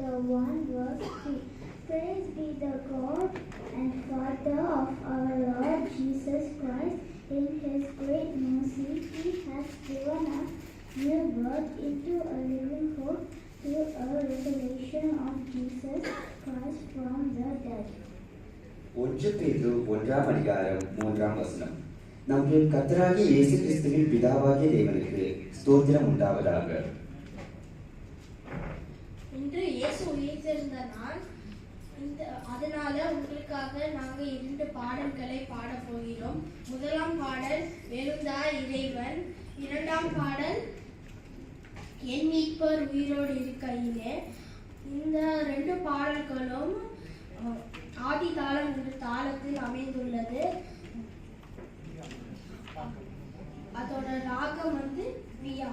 chapter 1 verse 3. Praise be the God and Father of our Lord Jesus Christ. In His great mercy, He has given us new birth into a living hope through a revelation of Jesus Christ from the dead. 1 பேதுரு 1 அதிகாரம் 3 வசனம். நம்முடைய கர்த்தராகிய இயேசு கிறிஸ்துவின் பிதாவாகிய தேவனுக்கு ஸ்தோத்திரம் உண்டாவதாக. இன்று இயேசு உயிர்த்தெழுந்த நாள். அதனால உங்களுக்காக நாங்கள் 2 பாடல்களை பாடப் போகிறோம். முதலாம் பாடல் எழுந்தா இறைவன், 2ஆம் பாடல் என் மீட்பர் உயிரோடு இருக்கையிலே. இந்த 2 பாடல்களும் ஆதி தாளம் என்ற தாளத்தில் அமைந்துள்ளது. அதோட ராகம் வியா.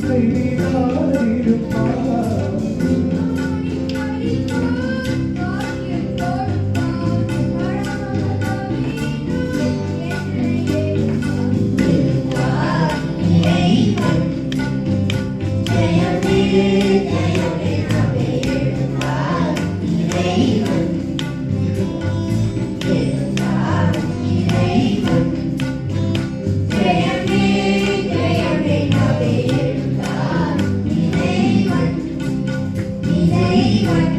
Hey வாழ்க